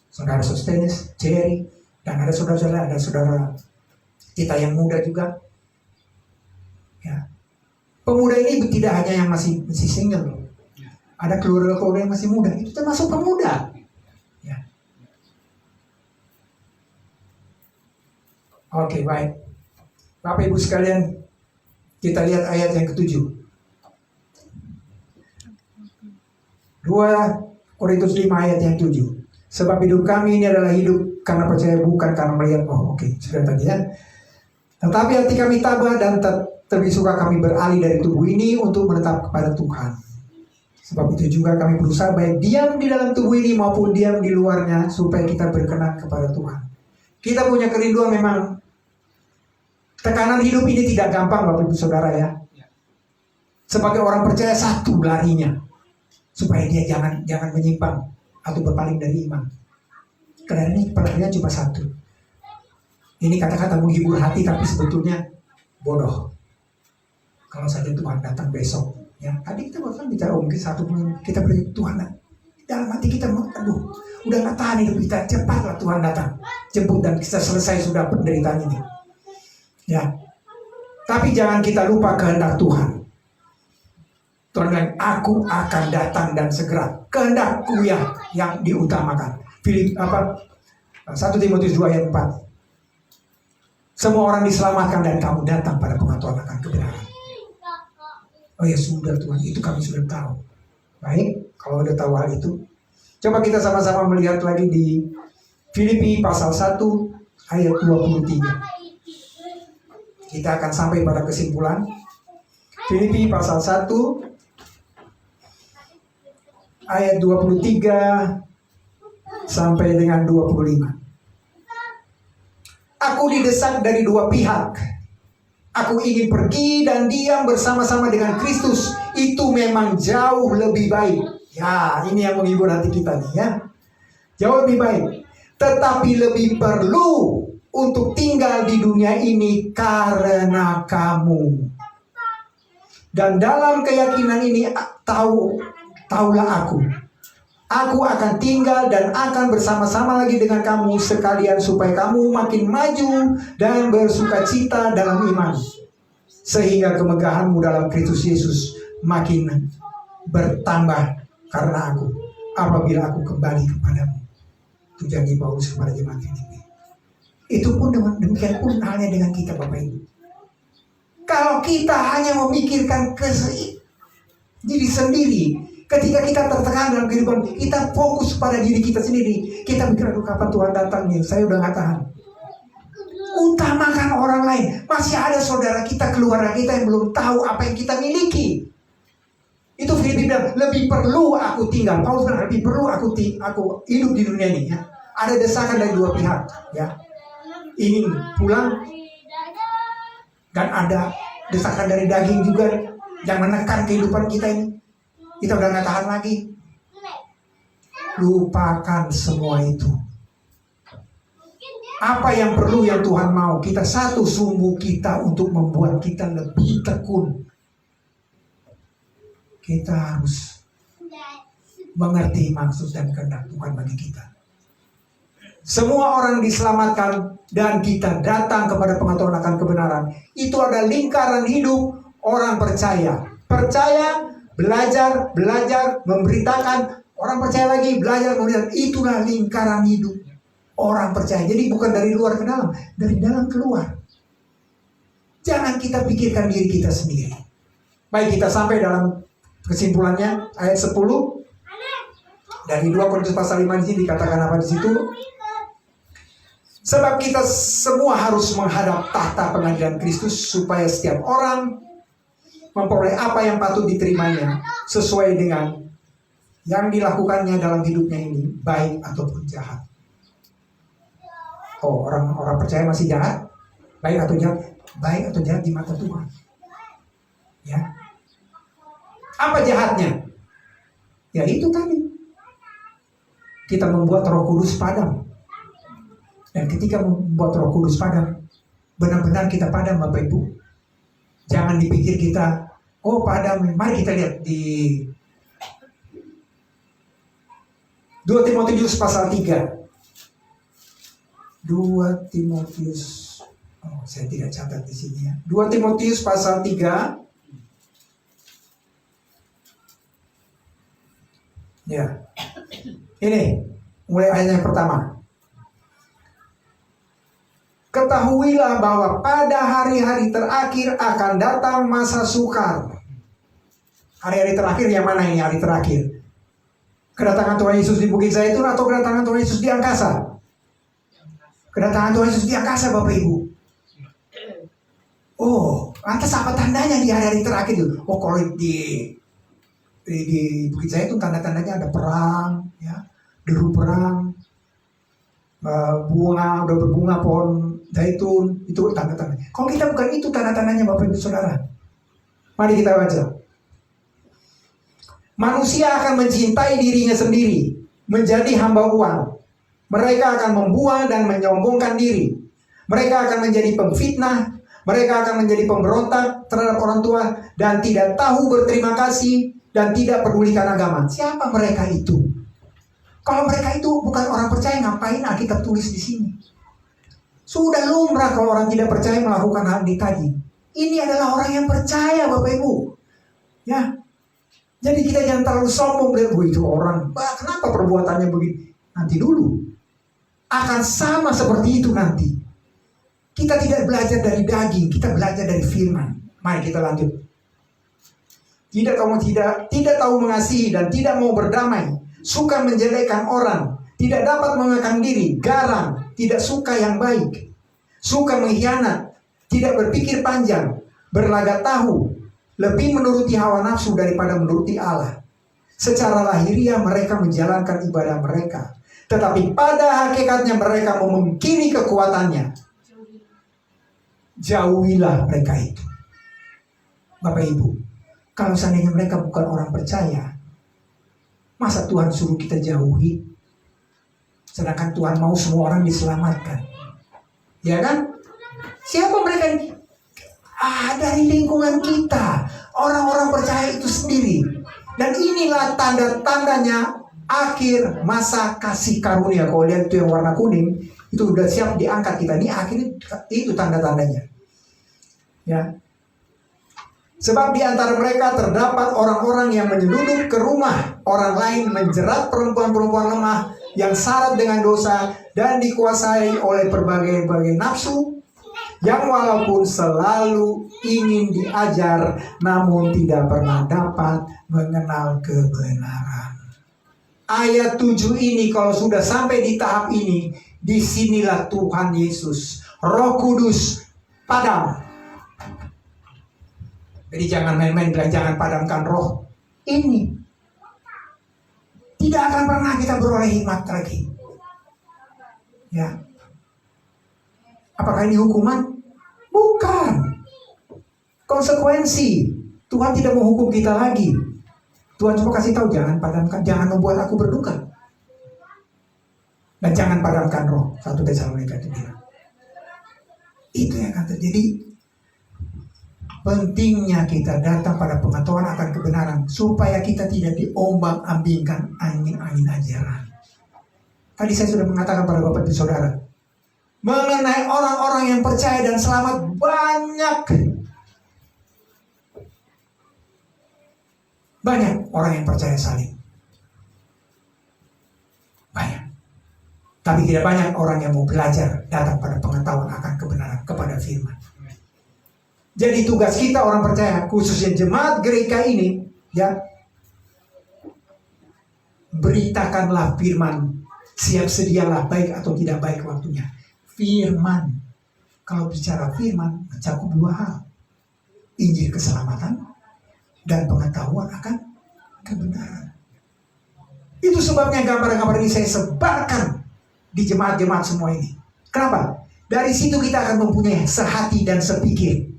Saudara Sostenes, Jerry, dan ada saudara kita yang muda juga. Ya. Pemuda ini tidak hanya yang masih single, ada keluarga-keluarga yang masih muda, itu termasuk pemuda. Ya. Oke, baik. Bapak Ibu sekalian, kita lihat ayat yang ke-7. 2 Korintus 5 ayat yang 7. Sebab hidup kami ini adalah hidup karena percaya, bukan karena melihat. Sudah tadi ya. Tetapi hati kami tabah dan lebih suka kami beralih dari tubuh ini untuk menetap kepada Tuhan. Sebab itu juga kami berusaha baik diam di dalam tubuh ini maupun diam di luarnya, supaya kita berkenan kepada Tuhan. Kita punya kerinduan memang. Tekanan hidup ini tidak gampang Bapak Ibu Saudara ya. Sebagai orang percaya, satu larinya supaya dia jangan menyimpang atau berpaling dari iman. Karena ini perhatian cuma satu. Ini kata-kata menghibur hati, tapi sebetulnya bodoh. Kalau saja Tuhan datang besok, ya. Tadi kita bahkan bicara mungkin satu bulan kita beri Tuhan. Dalam hati kita, aduh, udah nggak tahan hidup kita, cepatlah Tuhan datang, jemput dan kita selesai sudah penderitaan ini. Ya, tapi jangan kita lupa kehendak Tuhan. Tuhan bilang, aku akan datang dan segera. Kehendakku yang diutamakan. 1 Timotius 2 ayat 4. Semua orang diselamatkan dan kamu datang pada pengetahuan akan kebenaran. Oh ya sudah Tuhan, itu kami sudah tahu. Baik, kalau udah tahu hal itu, coba kita sama-sama melihat lagi di Filipi pasal 1 ayat 23. Kita akan sampai pada kesimpulan. Filipi pasal 1 ayat 23 sampai dengan 25. Aku didesak dari dua pihak. Aku ingin pergi dan diam bersama-sama dengan Kristus. Itu memang jauh lebih baik. Ya, ini yang menghibur hati kita nih ya. Jauh lebih baik. Tetapi lebih perlu untuk tinggal di dunia ini karena kamu. Dan dalam keyakinan ini taulah aku akan tinggal dan akan bersama-sama lagi dengan kamu sekalian, supaya kamu makin maju dan bersukacita dalam iman, sehingga kemegahanmu dalam Kristus Yesus makin bertambah karena aku, apabila aku kembali kepadamu. Itu janji Paulus kepada jemaat Filipi. Itu pun demikian pun halnya dengan kita Bapak Ibu. Kalau kita hanya memikirkan diri sendiri, ketika kita tertekan dalam kehidupan, kita fokus pada diri kita sendiri. Kita mikir, aduh kapan Tuhan datang nih, saya udah gak tahan. Utamakan orang lain. Masih ada saudara kita, keluarga kita yang belum tahu apa yang kita miliki. Itu Filipi bilang, lebih perlu aku tinggal. Paulus bilang, lebih perlu aku hidup di dunia ini ya. Ada desakan dari dua pihak ya. Ingin pulang, dan ada desakan dari daging juga yang menekan kehidupan kita ini. Kita udah gak tahan lagi. Lupakan semua itu. Apa yang perlu, yang Tuhan mau, kita satu sumbu kita untuk membuat kita lebih tekun. Kita harus mengerti maksud dan kehendak Tuhan bagi kita. Semua orang diselamatkan dan kita datang kepada pengetahuan akan kebenaran. Itu ada lingkaran hidup orang percaya. Percaya, belajar, memberitakan. Orang percaya lagi, belajar, memberitakan. Itulah lingkaran hidup orang percaya. Jadi bukan dari luar ke dalam, dari dalam keluar. Jangan kita pikirkan diri kita sendiri. Baik, kita sampai dalam kesimpulannya ayat 10. Dari 2 Korintus pasal 5 di sini dikatakan apa di situ? Sebab kita semua harus menghadap tahta pengadilan Kristus, supaya setiap orang memperoleh apa yang patut diterimanya sesuai dengan yang dilakukannya dalam hidupnya ini, baik ataupun jahat. Oh, orang percaya masih jahat? Baik atau jahat? Baik atau jahat di mata Tuhan. Ya. Apa jahatnya? Ya itu tadi. Kita membuat Roh Kudus padam. Dan ketika membuat Roh Kudus padam, benar-benar kita padam Bapak Ibu. Jangan dipikir kita, oh padam. Mari kita lihat di 2 Timotius pasal 3 2 Timotius. Oh, saya tidak catat di sini ya. 2 Timotius pasal 3. Ya. Ini mulai ayat yang pertama. Ketahuilah bahwa pada hari-hari terakhir akan datang masa sukar. Hari-hari terakhir yang mana ini hari terakhir? Kedatangan Tuhan Yesus di Bukit Zaitun atau kedatangan Tuhan Yesus di angkasa? Kedatangan Tuhan Yesus di angkasa, Bapak Ibu. Oh, lantas apa tandanya di hari-hari terakhir itu? Oh, kalau di Bukit Zaitun tanda-tandanya ada perang, ya, deru perang, bunga udah berbunga pohon zaitun, itu tanda-tandanya. Kalau kita bukan itu tanda-tandanya, Bapak Ibu Saudara. Mari kita baca. Manusia akan mencintai dirinya sendiri, menjadi hamba uang. Mereka akan membual dan menyombongkan diri. Mereka akan menjadi pemfitnah. Mereka akan menjadi pemberontak terhadap orang tua dan tidak tahu berterima kasih dan tidak pedulikan agama. Siapa mereka itu? Kalau mereka itu bukan orang percaya, ngapain Alkitab tulis di sini? Sudah lumrah kalau orang tidak percaya melakukan hal ini tadi. Ini adalah orang yang percaya, Bapak Ibu. Ya. Jadi kita jangan terlalu sombong lihat itu orang. Kenapa perbuatannya begini? Nanti dulu akan sama seperti itu nanti. Kita tidak belajar dari daging, kita belajar dari firman. Mari kita lanjut. Tidak tahu mengasihi dan tidak mau berdamai, suka menjelekkan orang, tidak dapat mengekang diri, garang, tidak suka yang baik, suka mengkhianat, tidak berpikir panjang, berlagak tahu, lebih menuruti hawa nafsu daripada menuruti Allah. Secara lahiriah mereka menjalankan ibadah mereka, tetapi pada hakikatnya mereka memungkiri kekuatannya. Jauhilah mereka itu. Bapak Ibu, kalau seandainya mereka bukan orang percaya, masa Tuhan suruh kita jauhi? Sedangkan Tuhan mau semua orang diselamatkan. Ya kan? Siapa mereka ini? Dari lingkungan kita. Orang-orang percaya itu sendiri. Dan inilah tanda-tandanya akhir masa kasih karunia. Kalau lihat itu yang warna kuning, itu udah siap diangkat kita. Ini akhirnya itu tanda-tandanya. Ya. Sebab di antara mereka terdapat orang-orang yang menyelundup ke rumah orang lain, menjerat perempuan-perempuan lemah yang syarat dengan dosa dan dikuasai oleh berbagai nafsu, yang walaupun selalu ingin diajar namun tidak pernah dapat mengenal kebenaran. Ayat 7 ini kalau sudah sampai di tahap ini, disinilah Tuhan Yesus, Roh Kudus padam. Jadi jangan main-main bilang jangan padamkan roh ini. Tidak akan pernah kita beroleh hikmat lagi. Ya. Apakah ini hukuman? Bukan. Konsekuensi. Tuhan tidak menghukum kita lagi. Tuhan cuma kasih tahu jangan padamkan, jangan membuat aku berduka. Dan jangan padamkan roh. 1 Tesalonika itu bilang. Itu yang akan terjadi. Pentingnya kita datang pada pengetahuan akan kebenaran supaya kita tidak diombang-ambingkan angin-angin ajaran. Tadi saya sudah mengatakan pada Bapak dan Saudara mengenai orang-orang yang percaya dan selamat banyak orang yang percaya salib. Banyak. Tapi tidak banyak orang yang mau belajar datang pada pengetahuan akan kebenaran kepada firman. Jadi tugas kita orang percaya, khususnya jemaat gereja ini, ya, beritakanlah firman, siap sedialah baik atau tidak baik waktunya. Firman, kalau bicara firman, mencakup 2 hal, Injil keselamatan dan pengetahuan akan kebenaran. Itu sebabnya gambar-gambar ini saya sebarkan di jemaat-jemaat semua ini. Kenapa? Dari situ kita akan mempunyai sehati dan sepikir.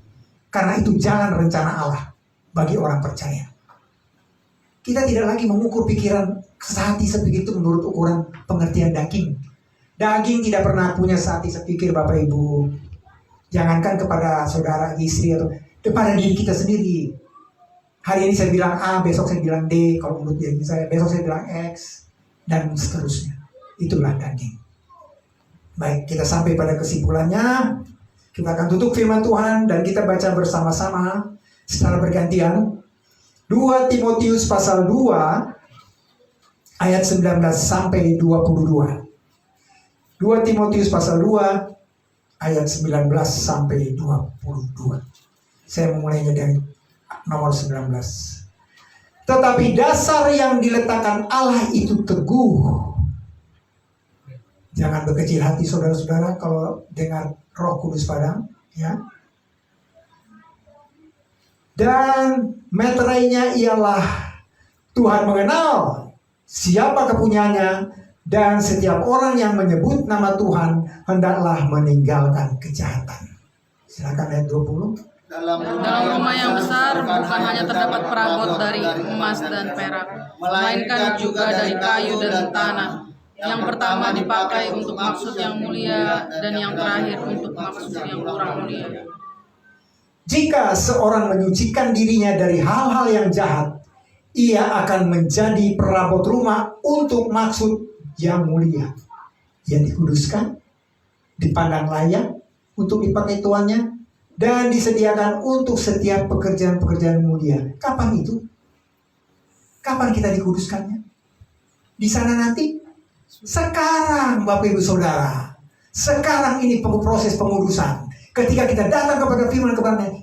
Karena itu jalan rencana Allah bagi orang percaya. Kita tidak lagi mengukur pikiran sehati sepikir itu menurut ukuran pengertian daging. Daging tidak pernah punya sehati sepikir, Bapak Ibu. Jangankan kepada saudara, istri, atau kepada diri kita sendiri. Hari ini saya bilang A, besok saya bilang D. Kalau menurut diri saya, besok saya bilang X. Dan seterusnya. Itulah daging. Baik, kita sampai pada kesimpulannya. Kita akan tutup firman Tuhan dan kita baca bersama-sama secara bergantian. 2 Timotius pasal 2 ayat 19 sampai 22. 2 Timotius pasal 2 ayat 19 sampai 22. Saya memulainya dari nomor 19. Tetapi dasar yang diletakkan Allah itu teguh. Jangan berkecil hati saudara-saudara kalau dengar Roh Kudus padam, ya. Dan meterainya ialah Tuhan mengenal siapa kepunyaannya, dan setiap orang yang menyebut nama Tuhan hendaklah meninggalkan kejahatan. Silakan ayat 20. Dalam rumah yang besar bukan hanya terdapat perabot dari emas dan perak, melainkan juga dari kayu dan tanah. Yang pertama dipakai untuk maksud yang mulia, dan yang terakhir untuk maksud yang kurang mulia. Jika seorang menyucikan dirinya dari hal-hal yang jahat, ia akan menjadi perabot rumah untuk maksud yang mulia, yang dikuduskan, dipandang layak untuk dipakai tuannya, dan disediakan untuk setiap pekerjaan-pekerjaan mulia. Kapan itu? Kapan kita dikuduskannya? Di sana nanti? Sekarang, Bapak Ibu Saudara. Sekarang ini proses pengudusan. Ketika kita datang kepada firman kebenaran,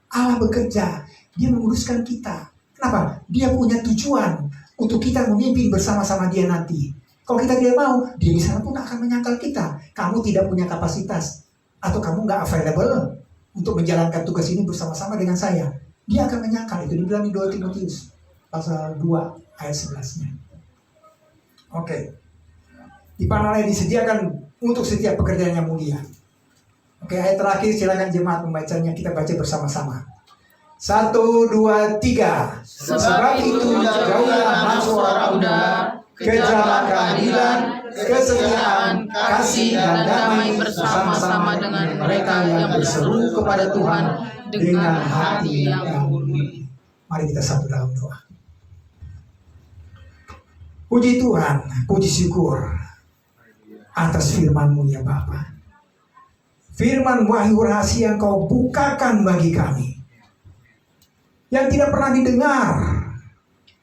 Allah bekerja. Dia menguduskan kita. Kenapa? Dia punya tujuan untuk kita memimpin bersama-sama dia nanti. Kalau kita tidak mau, dia di sana pun akan menyangkal kita. Kamu tidak punya kapasitas, atau kamu nggak available untuk menjalankan tugas ini bersama-sama dengan saya. Dia akan menyangkal. Itu dibilang di 2 Timotius pasal 2 ayat 11-nya. Oke. Dipandang layak, disediakan untuk setiap pekerjaan yang mulia. Oke, ayat terakhir silakan jemaat membacanya, kita baca bersama-sama. 1, 2, 3. Sebab itu jauhlah masuk orang muda, kejarlah keadilan, kesetiaan, kasih, dan damai bersama-sama dengan mereka yang berseru kepada Tuhan dengan hati yang murni. Mari kita satu dalam doa. Puji Tuhan, puji syukur atas firman-Mu ya Bapa. Firman wahyu rahasia yang Kau bukakan bagi kami, yang tidak pernah didengar,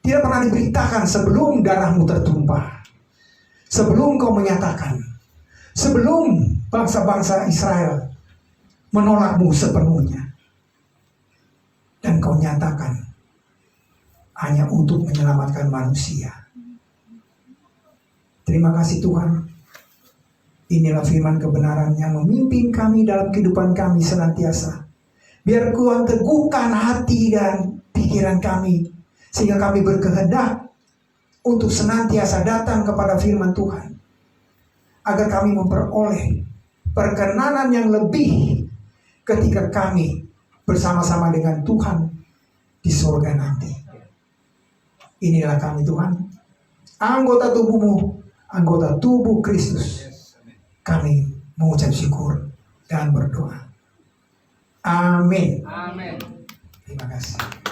tidak pernah diberitakan sebelum darah-Mu tertumpah, sebelum Kau menyatakan, sebelum bangsa-bangsa Israel menolak-Mu sepenuhnya, dan Kau nyatakan hanya untuk menyelamatkan manusia. Terima kasih Tuhan. Inilah firman kebenaran yang memimpin kami dalam kehidupan kami senantiasa. Biar Tuhan teguhkan hati dan pikiran kami, sehingga kami berkehendak untuk senantiasa datang kepada firman Tuhan, agar kami memperoleh perkenanan yang lebih ketika kami bersama-sama dengan Tuhan di surga nanti. Inilah kami Tuhan, anggota tubuh-Mu, anggota tubuh Kristus. Kami mengucap syukur dan berdoa. Amin. Amin. Terima kasih.